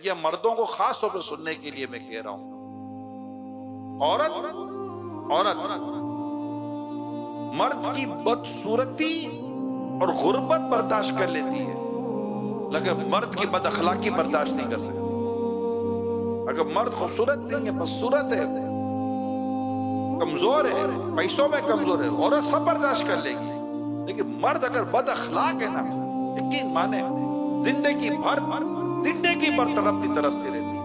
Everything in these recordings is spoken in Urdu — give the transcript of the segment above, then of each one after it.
یہ مردوں کو خاص طور پر سننے کے لیے میں کہہ رہا ہوں. عورت مرد کی بدصورتی اور غربت برداشت کر لیتی ہے، لیکن مرد کی بد اخلاقی برداشت نہیں کر سکتی. اگر مرد خوبصورت نہیں ہے، بدصورت ہے، کمزور ہے، پیسوں میں کمزور ہے، عورت سب برداشت کر لے گی. لیکن مرد اگر بد اخلاق ہے نا، یقین مانے زندگی بھر تڑپتی ترستی رہتی.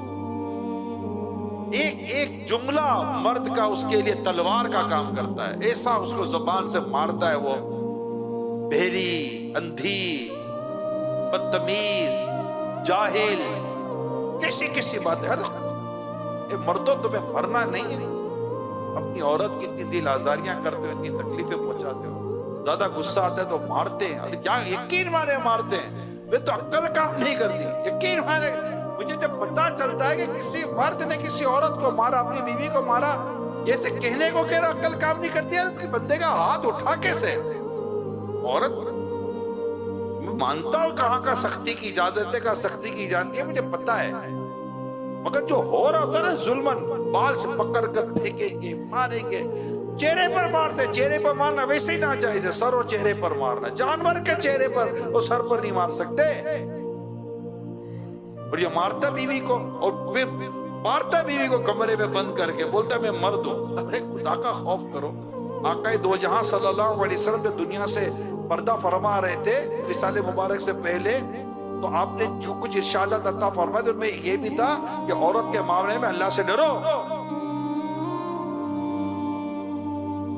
ایک جملہ مرد کا اس کے لیے تلوار کا کام کرتا ہے. ایسا اس کو زبان سے مارتا ہے، وہ بہری، اندھی، بدتمیز، جاہل، کیسی بات ہے. اے مردوں تمہیں مرنا نہیں ہے، اپنی عورت کی اتنی دل آزاریاں کرتے ہو، اتنی تکلیفیں پہنچاتے ہو، زیادہ غصہ آتا ہے تو مارتے ہیں. اور کیا یقین مانے مارتے ہیں، وہ تو عقل کام نہیں کرتی. یقین مانے مجھے جب پتا چلتا ہے کہ کسی مرد نے کسی عورت کو مارا، اپنی بیوی کو مارا، یہ سے کہنے کو کہہ رہا عقل کام نہیں کرتی ہے، اس کے بندے کا ہاتھ اٹھا کیسے. عورت میں مانتا ہوں کہاں کا سختی کی اجازت ہے، کہاں سختی کی اجازت ہے، مجھے پتا ہے. مگر جو ہو رہا ہوتا ہے نا ظلمن، بال سے پکڑ کر پھینکیں گے، ماریں گے، چہرے پر مارتے. چہرے پر مارنا ویسے ہی ناجائز ہے، سر اور چہرے پر مارنا. جانور کے چہرے پر اور سر پر نہیں مار سکتے. اور یہ مارتا بیوی کو، اور مارتا بیوی کو کمرے میں بند کر کے، بولتا میں مرد ہوں. ارے خدا کا خوف کرو. آقا دو جہاں صلی اللہ علیہ وسلم جو دنیا سے پردہ فرما رہے تھے رسالے مبارک سے پہلے، تو آپ نے جو کچھ ارشادات عطا فرمائے ان میں یہ بھی تھا کہ عورت کے معاملے میں اللہ سے ڈرو.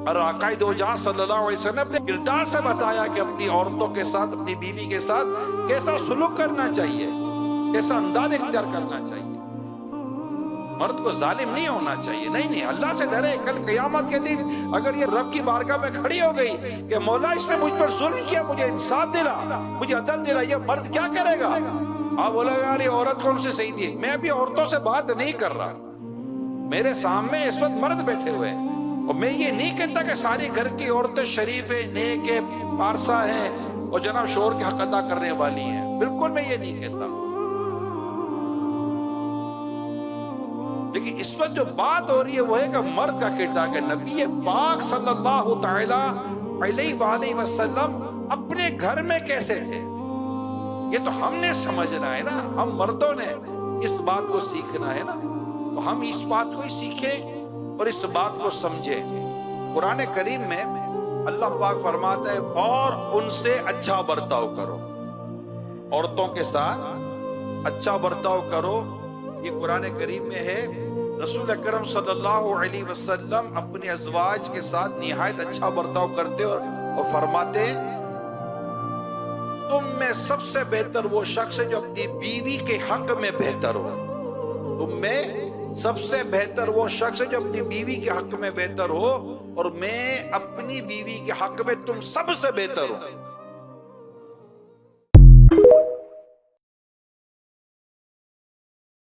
اور آقا دو جہاں صلی اللہ علیہ وسلم نے اپنے کردار سے بتایا کہ اپنی عورتوں کے ساتھ، اپنی بیوی کے ساتھ کیسا سلوک کرنا چاہیے، کیسا انداز اختیار کرنا چاہیے. مرد کو ظالم نہیں ہونا چاہیے. نہیں، اللہ سے ڈرے. کل قیامت کے دن اگر یہ رب کی بارگاہ میں کھڑی ہو گئی کہ مولا اس نے مجھ پر ظلم کیا، مجھے انصاف دلا، مجھے عدل دلا، یہ مرد کیا کرے گا؟ آپ بولے گا یار یہ عورت کون سے صحیح تھی. میں ابھی عورتوں سے بات نہیں کر رہا، میرے سامنے اس وقت مرد بیٹھے ہوئے ہیں، اور میں یہ نہیں کہتا کہ ساری گھر کی عورتیں شریف ہیں، نیک ہیں، پارسا ہیں اور جناب شوہر کے حق ادا کرنے والی ہیں. بالکل میں یہ نہیں کہتا. لیکن اس وقت جو بات ہو رہی ہے وہ ہے کہ مرد کا کردار کہ نبی پاک صلی اللہ تعالی علیہ وآلہ وسلم اپنے گھر میں کیسے تھے. یہ تو ہم نے سمجھنا ہے نا، ہم مردوں نے اس بات کو سیکھنا ہے نا. تو ہم اس بات کو ہی سیکھیں اور اس بات کو سمجھیں. قرآن کریم میں اللہ پاک فرماتا ہے اور ان سے اچھا برتاؤ کرو، عورتوں کے ساتھ اچھا برتاؤ کرو. یہ قرآن کریم میں ہے. رسول اکرم صلی اللہ علیہ وسلم اپنی ازواج کے ساتھ نہایت اچھا برتاؤ کرتے اور فرماتے تم میں سب سے بہتر وہ شخص ہے جو اپنی بیوی کے حق میں بہتر ہو. تم میں سب سے بہتر وہ شخص ہے جو اپنی بیوی کے حق میں بہتر ہو، اور میں اپنی بیوی کے حق میں تم سب سے بہتر ہوں.